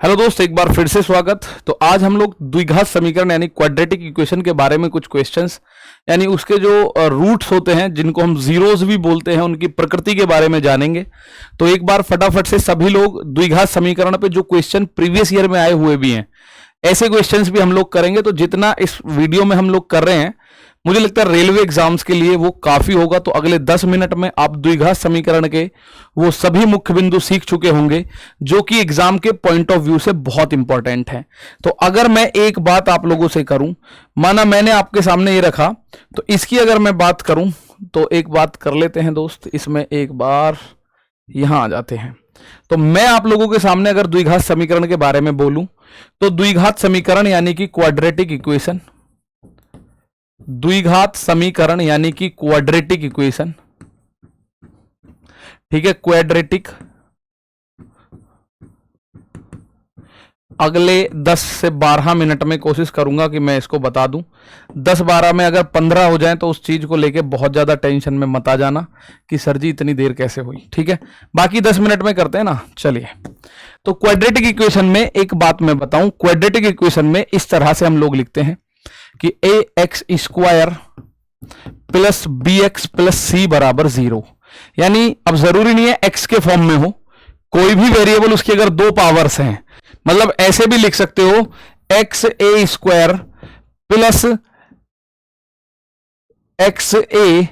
Hello दोस्त, एक बार फिर से स्वागत। तो आज हम लोग द्विघात समीकरण यानी क्वाड्रेटिक इक्वेशन के बारे में कुछ क्वेश्चंस यानी उसके जो रूट्स होते हैं जिनको हम जीरोस भी बोलते हैं उनकी प्रकृति के बारे में जानेंगे। तो एक बार फटाफट से सभी लोग द्विघात समीकरण पे जो क्वेश्चन प्रीवियस ईयर में आए हुए भी हैं ऐसे क्वेश्चंस भी हम लोग करेंगे। तो जितना इस वीडियो में हम लोग कर रहे हैं मुझे लगता है रेलवे एग्जाम्स के लिए वो काफी होगा। तो अगले 10 मिनट में आप द्विघात समीकरण के वो सभी मुख्य बिंदु सीख चुके होंगे जो कि एग्जाम के पॉइंट ऑफ व्यू से बहुत इंपॉर्टेंट है। तो अगर मैं एक बात आप लोगों से करूं, माना मैंने आपके सामने ये रखा, तो इसकी अगर मैं बात करूं तो एक बात कर लेते हैं दोस्त, इसमें एक बार यहां आ जाते हैं। तो मैं आप लोगों के सामने अगर द्विघात समीकरण के बारे में बोलूं तो द्विघात समीकरण यानी कि क्वाड्रेटिक इक्वेशन, द्विघात समीकरण यानी कि क्वाड्रेटिक इक्वेशन, ठीक है, क्वाड्रेटिक। अगले 10 से 12 मिनट में कोशिश करूंगा कि मैं इसको बता दूं। 10-12 में अगर 15 हो जाए तो उस चीज को लेके बहुत ज्यादा टेंशन में मत आ जाना कि सर जी इतनी देर कैसे हुई, ठीक है। बाकी 10 मिनट में करते हैं ना। चलिए, तो क्वाड्रेटिक इक्वेशन में एक बात मैं बताऊं, क्वाड्रेटिक इक्वेशन में इस तरह से हम लोग लिखते हैं कि ax square plus bx plus c बराबर 0। यानी अब जरूरी नहीं है x के फॉर्म में हो, कोई भी वेरिएबल उसकी अगर दो पावर्स हैं, मतलब ऐसे भी लिख सकते हो एक्स ए स्क्वायर प्लस एक्स ए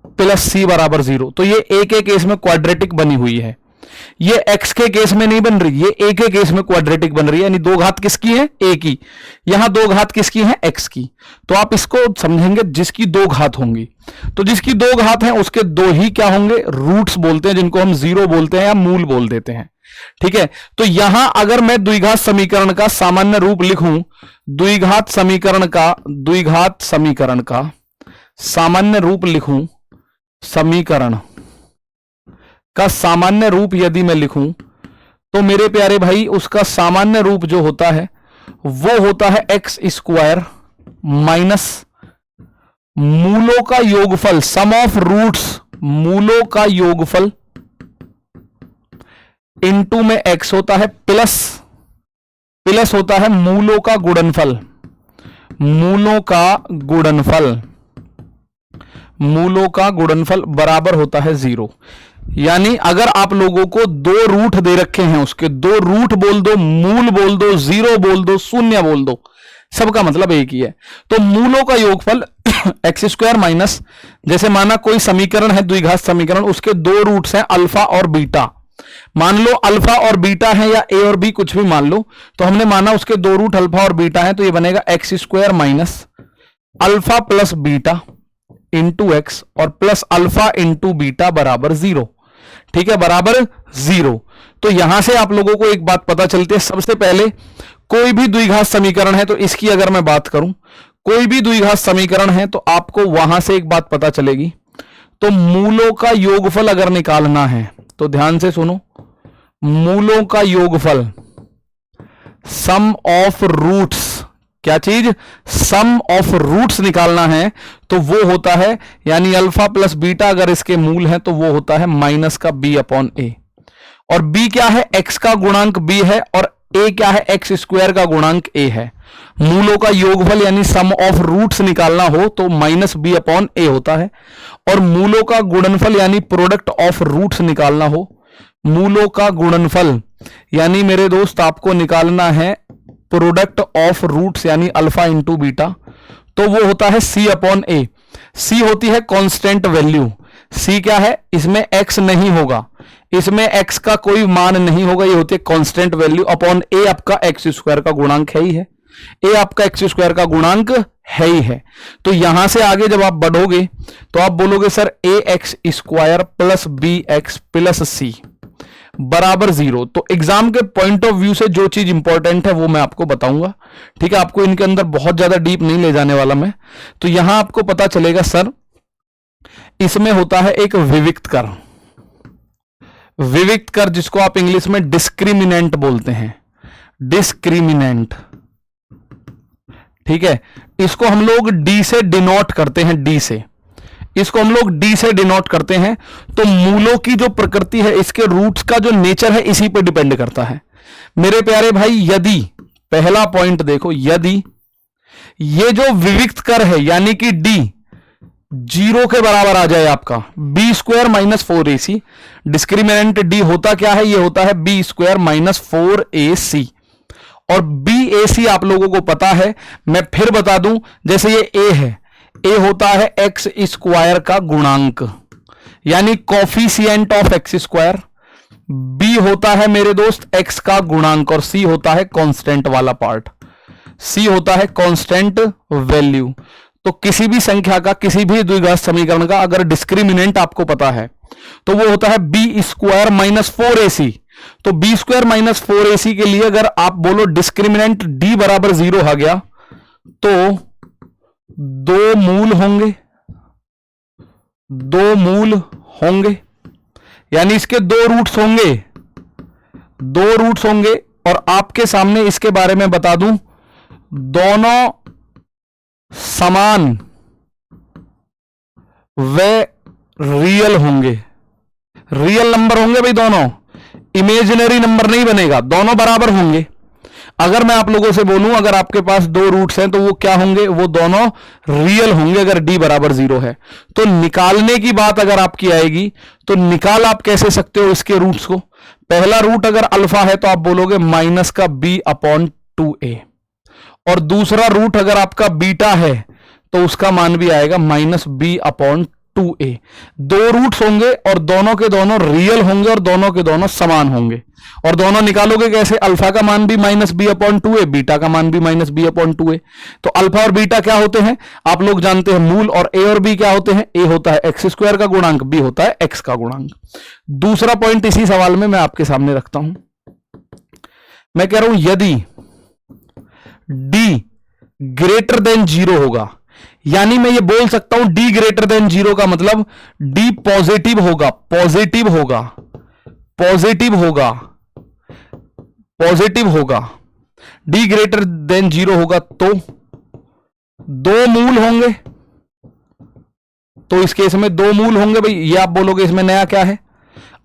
प्लस सी बराबर 0। तो ये ए के केस में क्वाड्रेटिक बनी हुई है, ये एक्स के केस में नहीं बन रही, ये ए के केस में क्वाड्रेटिक बन रही है। यानी दो घात किसकी है? ए की। यहां दो घात किसकी है? एक्स की। तो आप इसको समझेंगे जिसकी दो घात होंगी, तो जिसकी दो घात है उसके दो ही क्या होंगे? रूट्स बोलते हैं, जिनको हम जीरो बोलते हैं या मूल बोल देते हैं, ठीक है। तो यहां अगर मैं द्विघात समीकरण का सामान्य रूप लिखूं, द्विघात समीकरण का सामान्य रूप लिखूं, समीकरण का सामान्य रूप यदि मैं लिखूं तो मेरे प्यारे भाई उसका सामान्य रूप जो होता है वो होता है एक्स स्क्वायर माइनस मूलों का योगफल, सम ऑफ रूट्स, मूलों का योगफल इनटू में एक्स होता है, प्लस होता है मूलों का गुणनफल, मूलों का गुणनफल बराबर होता है 0। यानी अगर आप लोगों को दो रूट दे रखे हैं, उसके दो रूट बोल दो, मूल बोल दो, 0 बोल दो, शून्य बोल दो, सबका मतलब एक ही है। तो मूलों का योगफल एक्स स्क्वायर माइनस, जैसे माना कोई समीकरण है द्विघात समीकरण, उसके दो रूट्स हैं अल्फा और बीटा, मान लो अल्फा और बीटा है या ए और बी कुछ भी मान लो, तो हमने माना उसके दो रूट अल्फा और बीटा है, तो ये बनेगा x square minus alpha plus beta into x और प्लस अल्फा इंटू बीटा बराबर 0, ठीक है, बराबर 0। तो यहां से आप लोगों को एक बात पता चलती है, सबसे पहले कोई भी द्विघात समीकरण है तो इसकी अगर मैं बात करूं, कोई भी द्विघात समीकरण है तो आपको वहां से एक बात पता चलेगी। तो मूलों का योगफल अगर निकालना है तो ध्यान से सुनो, मूलों का योगफल, सम ऑफ रूट्स, क्या चीज? सम ऑफ रूट्स निकालना है तो वो होता है, यानी अल्फा प्लस बीटा अगर इसके मूल है तो वो होता है माइनस का b अपॉन ए, और b क्या है? x का गुणांक b है और a क्या है? एक्स स्क्वायर का गुणांक a है। मूलों का योगफल यानी सम ऑफ रूट्स निकालना हो तो माइनस b अपॉन ए होता है, और मूलों का गुणनफल यानी प्रोडक्ट ऑफ रूट्स निकालना हो, मूलों का गुणनफल यानी मेरे दोस्त आपको निकालना है प्रोडक्ट ऑफ रूट्स यानी अल्फा इंटू बीटा, तो वो होता है c अपॉन ए। c होती है कांस्टेंट वैल्यू, c क्या है? इसमें x नहीं होगा, इसमें x का कोई मान नहीं होगा, ये होती है कांस्टेंट वैल्यू अपॉन a आपका एक्स स्क्वायर का गुणांक है ही है, a आपका एक्स स्क्वायर का गुणांक है ही है। तो यहां से आगे जब आप बढ़ोगे तो आप बोलोगे sir a x square plus b x plus c बराबर 0। तो एग्जाम के पॉइंट ऑफ व्यू से जो चीज इंपॉर्टेंट है वो मैं आपको बताऊंगा, ठीक है। आपको इनके अंदर बहुत ज्यादा डीप नहीं ले जाने वाला मैं। तो यहां आपको पता चलेगा सर इसमें होता है एक विविक्त कर, विविक्त कर जिसको आप इंग्लिश में डिस्क्रिमिनेंट बोलते हैं, डिस्क्रिमिनेंट, ठीक है। इसको हम लोग डी से डिनोट करते हैं, डी से, इसको हम लोग डी से डिनोट करते हैं। तो मूलों की जो प्रकृति है, इसके रूट्स का जो नेचर है इसी पे डिपेंड करता है। मेरे प्यारे भाई यदि, पहला पॉइंट देखो, यदि ये जो विविक्त कर है यानी कि डी 0 के बराबर आ जाए आपका, B square minus 4ac, discriminant D होता क्या है, ये होता है बी स्क्वायर माइनस 4ac, और बी ए सी आप लोगों को पता है, मैं फिर बता दूं, जैसे ये ए है, ए होता है एक्स स्क्वायर का गुणांक यानी coefficient of X square, B होता है मेरे दोस्त एक्स का गुणांक, और सी होता है कांस्टेंट वाला पार्ट, सी होता है कांस्टेंट वैल्यू। तो किसी भी संख्या का, किसी भी द्विघात समीकरण का अगर डिस्क्रिमिनेंट आपको पता है तो वो होता है बी स्क्वायर माइनस 4ac। तो बी स्क्वायर माइनस 4ac के लिए अगर आप बोलो डिस्क्रिमिनेंट डी बराबर 0 आ गया तो दो मूल होंगे यानी इसके दो रूट्स होंगे, और आपके सामने इसके बारे में बता दूं, दोनों समान व रियल होंगे, रियल नंबर होंगे भाई, दोनों इमेजिनरी नंबर नहीं बनेगा, दोनों बराबर होंगे। अगर मैं आप लोगों से बोलूं अगर आपके पास दो रूट्स हैं तो वो क्या होंगे, वो दोनों रियल होंगे अगर डी बराबर 0 है। तो निकालने की बात अगर आपकी आएगी तो निकाल आप कैसे सकते हो इसके रूट्स को, पहला रूट अगर अल्फा है तो आप बोलोगे माइनस का b अपॉन 2a, और दूसरा रूट अगर आपका बीटा है तो उसका मान भी आएगा माइनस b अपॉन 2a। दो रूट्स होंगे और दोनों के दोनों रियल होंगे और दोनों के दोनों समान होंगे, और दोनों निकालोगे कैसे, अल्फा का मान भी minus b upon 2a, beta का मान भी माइनस b अपॉन 2a। तो अल्फा और बीटा क्या होते हैं आप लोग जानते हैं मूल, और a और b क्या होते हैं, a होता है एक्स स्क्वायर का गुणांक, b होता है x का गुणांक। दूसरा पॉइंट इसी सवाल में मैं आपके सामने रखता हूं, मैं कह रहा हूं यदि d ग्रेटर देन 0 होगा, यानी मैं ये बोल सकता हूं d ग्रेटर देन 0 का मतलब d पॉजिटिव होगा, d ग्रेटर देन 0 होगा तो दो मूल होंगे, तो इस केस में दो मूल होंगे भाई, ये आप बोलोगे इसमें नया क्या है।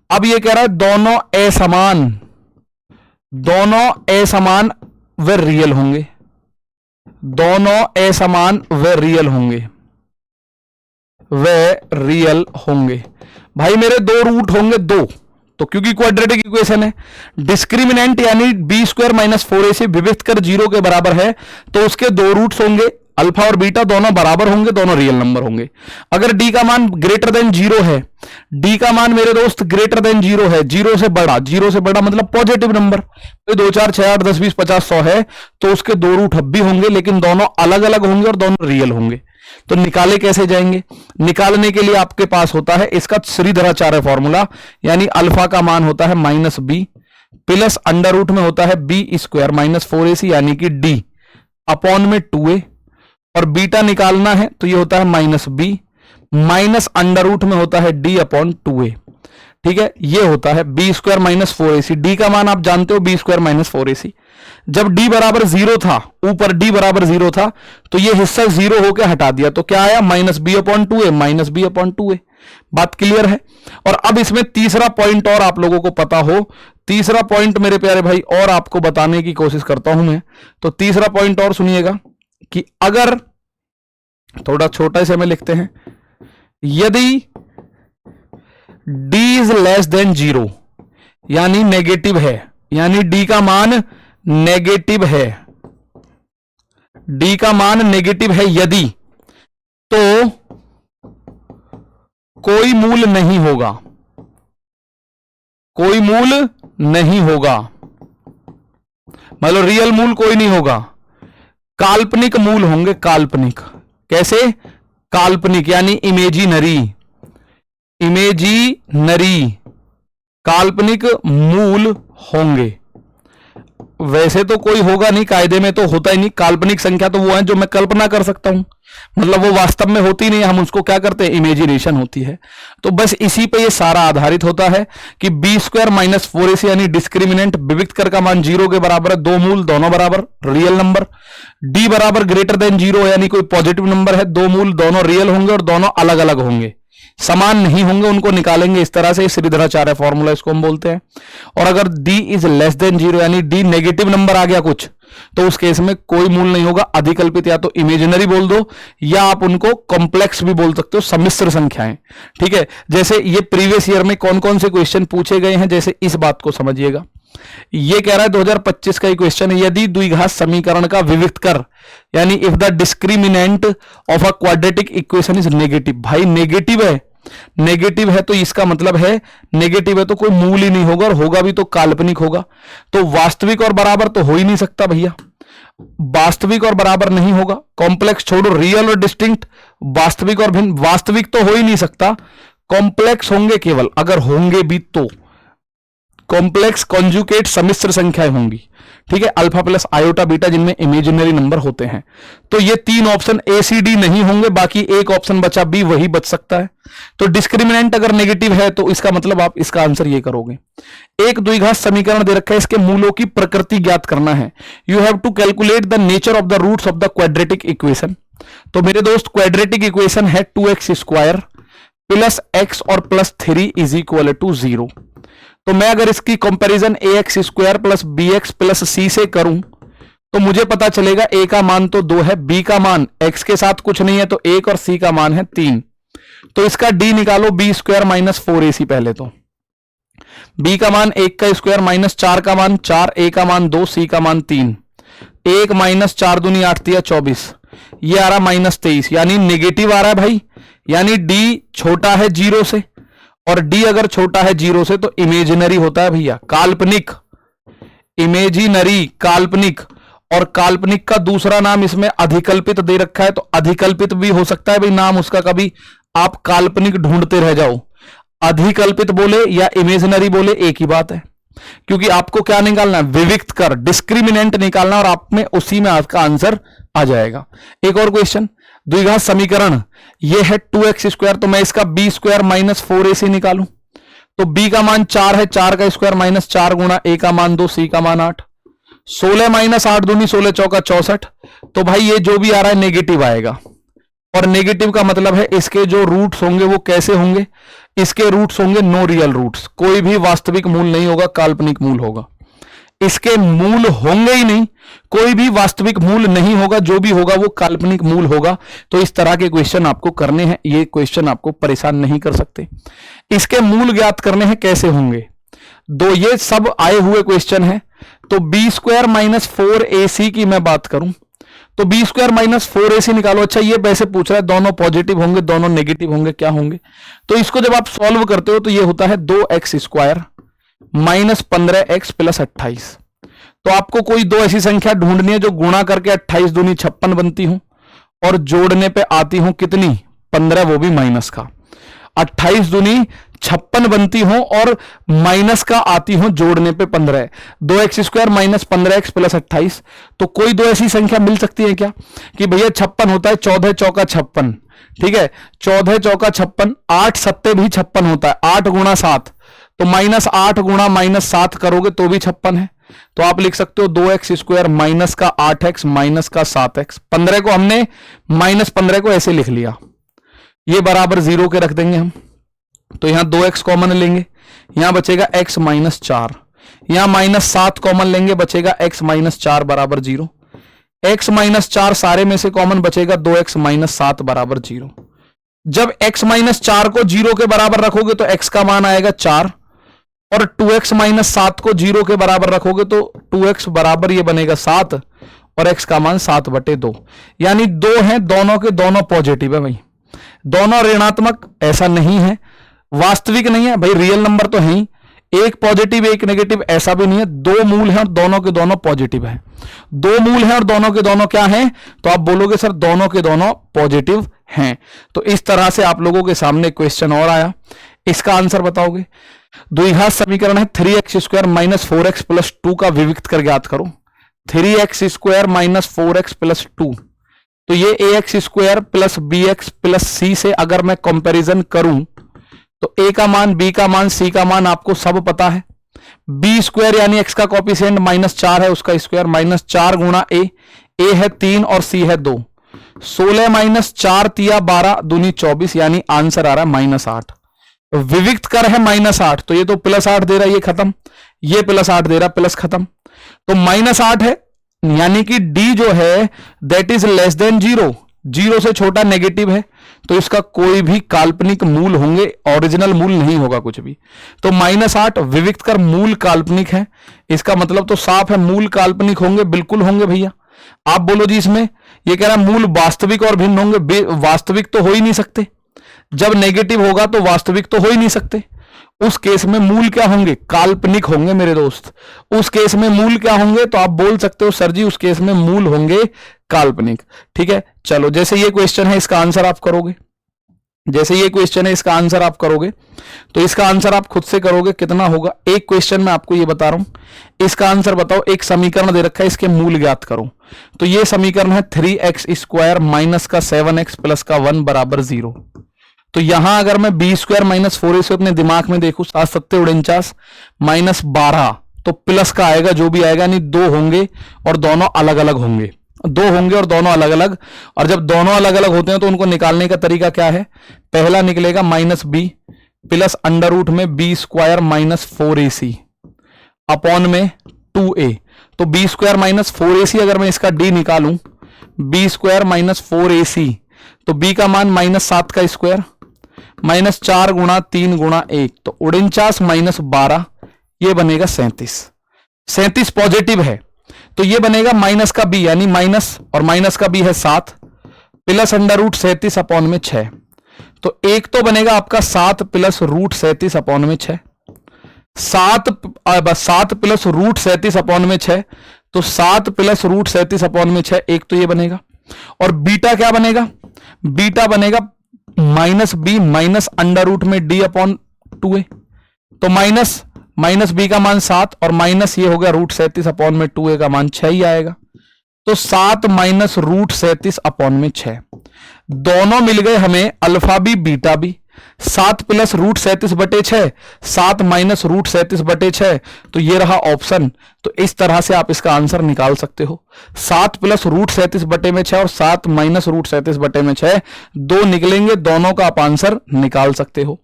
अब ये कह रहा है दोनों असमान व रियल होंगे, दोनों असमान व रियल होंगे। भाई मेरे दो रूट होंगे दो, तो क्योंकि क्वाड्रेटिक इक्वेशन है, डिस्क्रिमिनेंट यानी बी स्क्वायर माइनस 4ac विविक्त कर 0 के बराबर है तो उसके दो रूट्स होंगे, अल्फा और बीटा दोनों बराबर होंगे, दोनों रियल नंबर होंगे। अगर डी का मान ग्रेटर देन 0 है, डी का मान मेरे दोस्त ग्रेटर देन 0 है, 0 से बड़ा मतलब पॉजिटिव नंबर, तो 2 4 6 8 10 20 50 100 है तो उसके दो रूट अब भी होंगे लेकिन दोनों अलग अलग होंगे और दोनों रियल होंगे। तो निकाले कैसे जाएंगे, निकालने के लिए आपके पास होता है इसका श्रीधराचार्य फॉर्मूला, यानी अल्फा का मान होता है minus B plus under root में होता है बी स्क्वायर माइनस 4ac यानी कि डी अपॉन में 2a, और बीटा निकालना है तो ये होता है minus B minus under root में होता है डी अपॉन 2a। ठीक है, ये होता है B square minus 4ac, D का मान आप जानते हो बी स्क्वायर माइनस 4ac। जब डी बराबर 0 था, ऊपर डी बराबर 0 था तो ये हिस्सा 0 होकर हटा दिया तो क्या आया minus B upon 2a, minus B upon 2a। बात क्लियर है। और अब इसमें तीसरा पॉइंट और आप लोगों को पता हो, तीसरा पॉइंट मेरे प्यारे भाई और आपको बताने की कोशिश करता हूं मैं, तो तीसरा पॉइंट और सुनिएगा कि अगर थोड़ा छोटा से में लिखते हैं, यदि d इज लेस देन 0 यानी नेगेटिव है, यानी d का मान नेगेटिव है, d का मान नेगेटिव है यदि, तो कोई मूल नहीं होगा, कोई मूल नहीं होगा, मतलब रियल मूल कोई नहीं होगा, काल्पनिक मूल होंगे, काल्पनिक। कैसे, काल्पनिक यानी इमेजिनरी, काल्पनिक मूल होंगे। वैसे तो कोई होगा नहीं, कायदे में तो होता ही नहीं, काल्पनिक संख्या तो वो है जो मैं कल्पना कर सकता हूं, मतलब वो वास्तव में होती नहीं है, हम उसको क्या करते हैं, इमेजिनेशन होती है। तो बस इसी पे ये सारा आधारित होता है कि बी स्क्वायर माइनस 4ac यानी डिस्क्रिमिनेंट विविक्त कर का मान 0 के बराबर है, दो मूल दोनों बराबर रियल नंबर, डी बराबर ग्रेटर देन 0 यानी कोई पॉजिटिव नंबर है, दो मूल दोनों रियल होंगे और दोनों अलग अलग होंगे। समान नहीं होंगे उनको निकालेंगे इस तरह से, श्रीधराचार्य फॉर्मूला इसको हम बोलते हैं। और अगर d इज लेस देन 0 यानी d नेगेटिव नंबर आ गया कुछ, तो उस केस में कोई मूल नहीं होगा, अधिकल्पित या तो इमेजिनरी बोल दो या आप उनको कॉम्प्लेक्स भी बोल सकते हो, सम्मिश्र संख्याएं। ठीक है, जैसे ये प्रीवियस ईयर में कौन कौन से क्वेश्चन पूछे गए हैं, जैसे इस बात को समझिएगा। ये कह रहा है 2025 का ही क्वेश्चन है, यदि द्विघात समीकरण का विविक्त कर, यानी if the discriminant of a quadratic equation is negative. भाई नेगेटिव है, नेगेटिव है तो इसका मतलब है नेगेटिव है तो कोई मूल ही नहीं होगा, और होगा भी तो काल्पनिक होगा। तो वास्तविक और बराबर तो हो ही नहीं सकता भैया, वास्तविक और बराबर नहीं होगा। कॉम्प्लेक्स छोड़ो, रियल और डिस्टिंक्ट, वास्तविक और भिन्न, वास्तविक तो हो ही नहीं सकता, कॉम्प्लेक्स होंगे केवल, अगर होंगे भी तो कॉम्प्लेक्स कॉन्जुगेट सम्मिश्र संख्याएं होंगी। ठीक है, अल्फा प्लस आयोटा बीटा जिनमें इमेजिनरी नंबर होते हैं। तो ये तीन ऑप्शन ए सी डी नहीं होंगे, बाकी एक ऑप्शन बचा बी, वही बच सकता है। तो डिस्क्रिमिनेंट अगर नेगेटिव है तो इसका मतलब आप इसका आंसर ये करोगे। एक द्विघात समीकरण दे रखा है, इसके मूलों की प्रकृति ज्ञात करना है। You have to calculate the nature of the roots of the quadratic equation. तो मेरे दोस्त क्वाड्रेटिक इक्वेशन है 2x² प्लस x और प्लस 3 इज इक्वल टू 0। तो मैं अगर इसकी comparison ax² plus bx plus c से करूं तो मुझे पता चलेगा a का मान तो 2 है, b का मान x के साथ कुछ नहीं है तो 1 और c का मान है 3। तो इसका d निकालो, b² माइनस 4ac। पहले तो b का मान 1 का स्क्वायर माइनस 4 का मान 4, a का मान 2, c का मान 3। 1 माइनस 4 दूनी 8 तिया 24, ये आ रहा माइनस 23, यानी नेगेटिव आ रहा है भाई, यानी d छोटा है 0 से, और d अगर छोटा है 0 से तो इमेजिनरी होता है भैया, काल्पनिक, इमेजिनरी काल्पनिक। और काल्पनिक का दूसरा नाम इसमें अधिकल्पित दे रखा है, तो अधिकल्पित भी हो सकता है भाई नाम उसका, कभी आप काल्पनिक ढूंढते रह जाओ। अधिकल्पित बोले या इमेजिनरी बोले एक ही बात है, क्योंकि आपको क्या निकालना है, विविक्त कर, डिस्क्रिमिनेंट निकालना, और आप में उसी में आपका आंसर आ जाएगा। एक और क्वेश्चन, द्विघात समीकरण ये है 2x², तो मैं इसका b² माइनस 4ac निकालूं तो b का मान 4 है, 4 का स्क्वायर माइनस 4 गुणा a का मान 2, c का मान 8, 16 माइनस 8 दूनी 16 चौका 64। तो भाई ये जो भी आ रहा है नेगेटिव आएगा, और नेगेटिव का मतलब है इसके जो रूट्स होंगे वो कैसे होंगे, इसके रूट्स होंगे नो रियल रूट्स, कोई भी वास्तविक मूल नहीं होगा, काल्पनिक मूल होगा। इसके मूल होंगे ही नहीं, कोई भी वास्तविक मूल नहीं होगा, जो भी होगा वो काल्पनिक मूल होगा। तो इस तरह के क्वेश्चन आपको करने हैं, ये क्वेश्चन आपको परेशान नहीं कर सकते। इसके मूल ज्ञात करने हैं, कैसे होंगे, दो ये सब आए हुए क्वेश्चन हैं। तो b² माइनस 4ac की मैं बात करूं तो b² माइनस 4ac निकालो। अच्छा ये वैसे पूछ रहा है दोनों पॉजिटिव होंगे दोनों नेगेटिव होंगे, क्या होंगे, तो इसको जब आप सॉल्व करते हो तो ये होता है 2x² माइनस 15x प्लस 28। तो आपको कोई दो ऐसी संख्या ढूंढनी है जो गुणा करके 28 दूनी 56 बनती हूं, और जोड़ने पे आती हूं कितनी 15, वो भी माइनस का। 28 दूनी 56 बनती हूं और माइनस का आती हूं जोड़ने पे 15। 2x² minus 15x plus 28। तो कोई दो ऐसी संख्या मिल सकती है क्या कि भैया 56 होता है, 14 चौका 56, ठीक है, 14 चौका 56, 8 सत्ते भी 56 होता है, 8 गुणा 7, तो माइनस 8 गुणा माइनस 7 करोगे तो भी 56 है। तो आप लिख सकते हो 2x² माइनस का 8x माइनस का 7x। 15 को हमने माइनस 15 को ऐसे लिख लिया, ये बराबर 0 के रख देंगे हम, तो यहां 2x कॉमन लेंगे, यहां बचेगा x माइनस 4, यहां माइनस 7 कॉमन लेंगे, बचेगा x माइनस 4 बराबर 0। x माइनस 4 सारे में से कॉमन बचेगा, 2x माइनस 7 बराबर 0। जब x माइनस 4 को 0 के बराबर रखोगे तो x का मान आएगा 4, और 2x माइनस 7 को 0 के बराबर रखोगे तो 2x बराबर ये बनेगा 7, और x का मान 7/2, यानी 2 है, दोनों के दोनों पॉजिटिव है भाई, दोनों ऋणात्मक ऐसा नहीं है, वास्तविक नहीं है भाई, रियल नंबर तो है ही, एक पॉजिटिव एक नेगेटिव ऐसा भी नहीं है, दो मूल हैं और दोनों के दोनों पॉजिटिव हैं। दो मूल हैं और दोनों के दोनों क्या हैं, तो आप बोलोगे सर दोनों के दोनों पॉजिटिव हैं। तो इस तरह से आप लोगों के सामने क्वेश्चन और आया, इसका आंसर बताओगे। द्विघात समीकरण है 3x² माइनस 4x प्लस 2 का विविक्त कर ज्ञात करो। 3x² माइनस 4x प्लस 2, तो ये ax² plus bx plus c से अगर मैं कंपैरिजन करूं तो a का मान b का मान c का मान आपको सब पता है। b² यानी x का कॉपिशिएंट -4 है, उसका स्क्वायर -4 गुणा a है 3 और c है 2, 16 माइनस 4 तिया 12 दूनी 24, यानी आंसर आ रहा है -8। विविक्त कर है -8, तो ये तो +8 दे रहा है, ये खत्म, ये +8 दे रहा है, प्लस खत्म, तो -8 है, यानी कि डी जो है दैट इज लेस देन 0, 0 से छोटा नेगेटिव है, तो इसका कोई भी काल्पनिक मूल होंगे, ओरिजिनल मूल नहीं होगा कुछ भी। तो -8 विविक्त कर मूल काल्पनिक है, इसका मतलब तो साफ है मूल काल्पनिक होंगे, बिल्कुल होंगे भैया। आप बोलो जी इसमें ये कह रहा है मूल वास्तविक और भिन्न होंगे, वास्तविक तो हो ही नहीं सकते, जब नेगेटिव होगा तो वास्तविक तो हो ही नहीं सकते। उस केस में मूल क्या होंगे, काल्पनिक होंगे मेरे दोस्त। उस केस में मूल क्या होंगे, तो आप बोल सकते हो सर जी उस केस में मूल होंगे काल्पनिक। ठीक है, चलो जैसे ये क्वेश्चन है इसका आंसर आप करोगे, जैसे ये क्वेश्चन है इसका आंसर आप करोगे, तो इसका आंसर आप खुद से करोगे, कितना होगा। एक क्वेश्चन में आपको ये बता रहा हूं, इसका आंसर बताओ। एक समीकरण दे रखा है, इसके मूल ज्ञात करो। तो ये समीकरण है 3x² माइनस का 7x प्लस का 1 बराबर 0। तो यहां अगर मैं b² माइनस 4ac अपने दिमाग में देखूं, 7 7 49 माइनस 12, तो प्लस का आएगा जो भी आएगा, यानी 2 होंगे और दोनों अलग अलग होंगे, 2 होंगे और दोनों अलग अलग। और जब दोनों अलग अलग होते हैं तो उनको निकालने का तरीका क्या है, पहला निकलेगा -b प्लस अंडर रूट में b² माइनस 4ac अपॉन में 2a। तो b² माइनस 4ac अगर मैं इसका d निकालूं, b² माइनस 4ac, तो b का मान -7 का स्क्वायर माइनस 4 गुणा 3 गुणा 1, तो 49 माइनस 12, ये बनेगा 37। 37 पॉजिटिव है, तो ये बनेगा माइनस का b, यानी माइनस और माइनस का b है 7 प्लस अंडर रूट 37 अपॉन में 6। तो एक तो बनेगा आपका 7 प्लस रूट 37 अपॉन में 6, 7 प्लस रूट 37 अपॉन में 6, तो 7 प्लस रूट 37 अपॉन में 6, एक तो ये बनेगा। और बीटा क्या बनेगा, बीटा बनेगा -b माइनस अंडर रूट में d अपॉन 2a। तो माइनस b का मान 7 और माइनस ये हो गया रूट 37 अपॉन में 2a का मान 6 ही आएगा। तो 7 माइनस रूट 37 अपॉन में 6, दोनों मिल गए हमें alpha B beta B. 7 plus root 37 बटे 6, 7 माइनस रूट 37 बटे 6, तो ये रहा ऑप्शन। तो इस तरह से आप इसका आंसर निकाल सकते हो। 7 प्लस रूट 37 बटे में 6 और 7 माइनस रूट 37 बटे में 6, दो निकलेंगे, दोनों का आप आंसर निकाल सकते हो।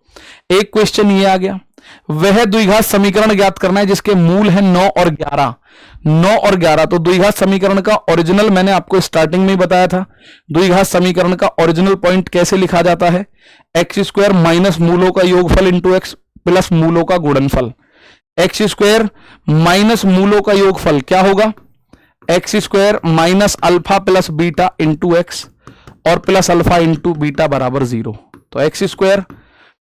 एक क्वेश्चन ये आ गया, वह द्विघात समीकरण ज्ञात करना है जिसके मूल है 9 और 11। 9 और 11, तो द्विघात समीकरण का ओरिजिनल मैंने आपको स्टार्टिंग में ही बताया था। द्विघात समीकरण का ओरिजिनल पॉइंट कैसे लिखा जाता है, x² माइनस मूलों का योगफल इंटू x प्लस मूलों का गुणनफल। x² माइनस मूलों का योगफल क्या होगा, x² minus alpha plus beta into x और प्लस अल्फा इंटू बीटा बराबर 0। तो x²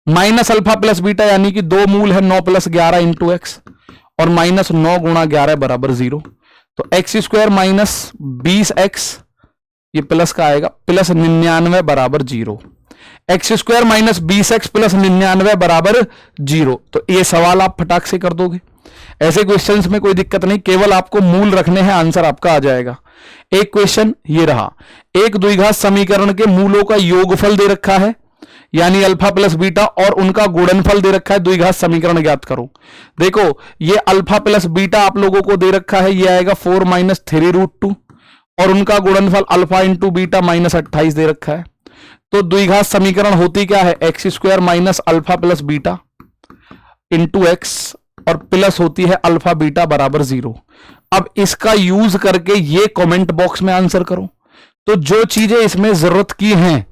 minus alpha plus beta, यानी कि दो मूल है 9 प्लस 11 इंटू एक्स और माइनस 9 गुणा 11 बराबर 0। तो x² माइनस 20x, ये प्लस का आएगा, प्लस 99 बराबर 0। x² माइनस 20x प्लस 99 बराबर 0। तो ये सवाल आप फटाक से कर दोगे, ऐसे क्वेश्चंस में कोई दिक्कत नहीं, केवल आपको मूल रखने हैं, आंसर आपका आ जाएगा। एक क्वेश्चन ये रहा, एक द्विघात समीकरण के मूलों का योगफल दे रखा है, यानी अल्फा प्लस बीटा, और उनका गुणनफल दे रखा है, द्विघात समीकरण ज्ञात करो। देखो ये अल्फा प्लस बीटा आप लोगों को दे रखा है, ये आएगा 4 माइनस 3√2 और उनका गुणनफल अल्फा इंटू बीटा माइनस 28 दे रखा है। तो द्विघात समीकरण होती क्या है, x² minus alpha plus beta into x और प्लस होती है अल्फा बीटा बराबर 0। अब इसका यूज करके ये कमेंट बॉक्स में आंसर करो। तो जो चीजें इसमें जरूरत की हैं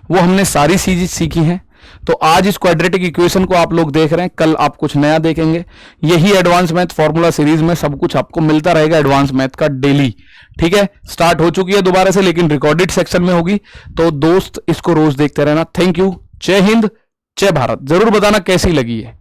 वो हमने सारी चीजें सीखी हैं। तो आज इस क्वाड्रेटिक इक्वेशन को आप लोग देख रहे हैं, कल आप कुछ नया देखेंगे। यही एडवांस मैथ फॉर्मूला सीरीज में सब कुछ आपको मिलता रहेगा एडवांस मैथ का डेली। ठीक है, स्टार्ट हो चुकी है दोबारा से, लेकिन रिकॉर्डेड सेक्शन में होगी, तो दोस्त इसको रोज देखते रहना। थैंक यू, जय हिंद, जय भारत। जरूर बताना कैसी लगी है।